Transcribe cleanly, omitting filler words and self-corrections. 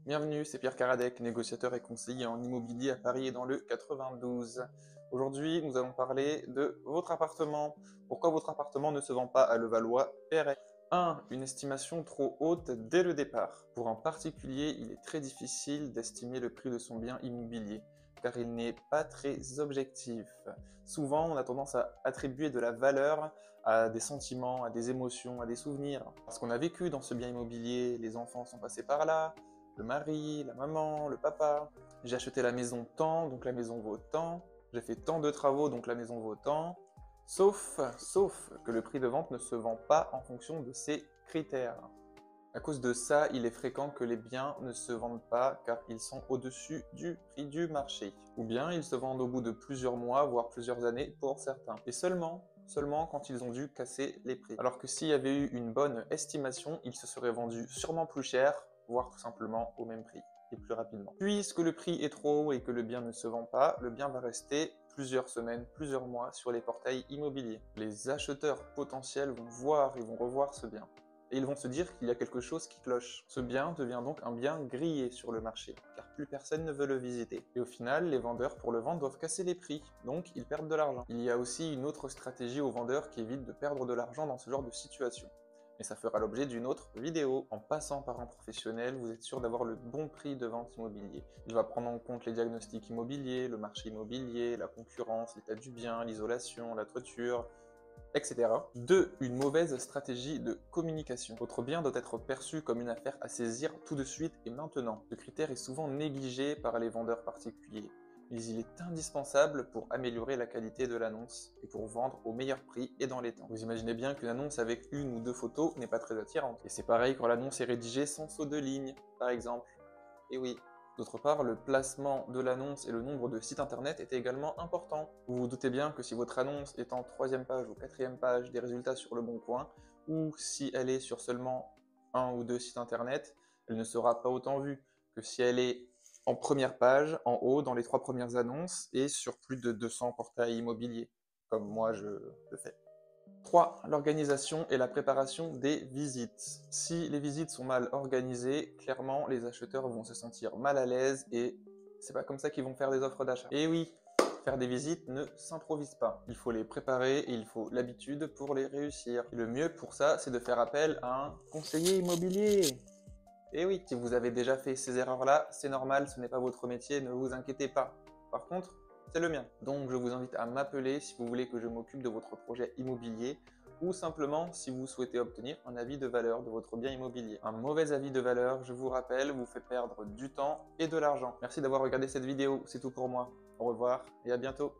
Bienvenue, c'est Pierre Karadec, négociateur et conseiller en immobilier à Paris et dans le 92. Aujourd'hui, nous allons parler de votre appartement. Pourquoi votre appartement ne se vend pas à Levallois-Perret? 1. Une estimation trop haute dès le départ. Pour un particulier, il est très difficile d'estimer le prix de son bien immobilier, car il n'est pas très objectif. Souvent, on a tendance à attribuer de la valeur à des sentiments, à des émotions, à des souvenirs. Parce qu'on a vécu dans ce bien immobilier, les enfants sont passés par là, le mari, la maman, le papa. J'ai acheté la maison tant, donc la maison vaut tant. J'ai fait tant de travaux, donc la maison vaut tant. Sauf que le prix de vente ne se vend pas en fonction de ces critères. À cause de ça, il est fréquent que les biens ne se vendent pas car ils sont au-dessus du prix du marché. Ou bien ils se vendent au bout de plusieurs mois, voire plusieurs années pour certains. Et seulement quand ils ont dû casser les prix. Alors que s'il y avait eu une bonne estimation, ils se seraient vendus sûrement plus cher, voire tout simplement au même prix et plus rapidement. Puisque le prix est trop haut et que le bien ne se vend pas, le bien va rester plusieurs semaines, plusieurs mois sur les portails immobiliers. Les acheteurs potentiels vont voir et vont revoir ce bien. Et ils vont se dire qu'il y a quelque chose qui cloche. Ce bien devient donc un bien grillé sur le marché, car plus personne ne veut le visiter. Et au final, les vendeurs pour le vendre doivent casser les prix, donc ils perdent de l'argent. Il y a aussi une autre stratégie aux vendeurs qui évite de perdre de l'argent dans ce genre de situation. Mais ça fera l'objet d'une autre vidéo. En passant par un professionnel, vous êtes sûr d'avoir le bon prix de vente immobilier. Il va prendre en compte les diagnostics immobiliers, le marché immobilier, la concurrence, l'état du bien, l'isolation, la toiture, etc. 2. Une mauvaise stratégie de communication. Votre bien doit être perçu comme une affaire à saisir tout de suite et maintenant. Ce critère est souvent négligé par les vendeurs particuliers, mais il est indispensable pour améliorer la qualité de l'annonce et pour vendre au meilleur prix et dans les temps. Vous imaginez bien qu'une annonce avec une ou deux photos n'est pas très attirante. Et c'est pareil quand l'annonce est rédigée sans saut de ligne, par exemple. Et oui. D'autre part, le placement de l'annonce et le nombre de sites internet est également important. Vous vous doutez bien que si votre annonce est en 3e page ou 4e page des résultats sur le Bon Coin, ou si elle est sur seulement un ou deux sites internet, elle ne sera pas autant vue que si elle est en première page, en haut, dans les 3 premières annonces, et sur plus de 200 portails immobiliers, comme moi je le fais. 3. L'organisation et la préparation des visites. Si les visites sont mal organisées, clairement les acheteurs vont se sentir mal à l'aise et c'est pas comme ça qu'ils vont faire des offres d'achat. Et oui, faire des visites ne s'improvise pas. Il faut les préparer et il faut l'habitude pour les réussir. Et le mieux pour ça, c'est de faire appel à un conseiller immobilier. Et oui, si vous avez déjà fait ces erreurs-là, c'est normal, ce n'est pas votre métier, ne vous inquiétez pas. Par contre, c'est le mien. Donc je vous invite à m'appeler si vous voulez que je m'occupe de votre projet immobilier ou simplement si vous souhaitez obtenir un avis de valeur de votre bien immobilier. Un mauvais avis de valeur, je vous rappelle, vous fait perdre du temps et de l'argent. Merci d'avoir regardé cette vidéo, c'est tout pour moi. Au revoir et à bientôt.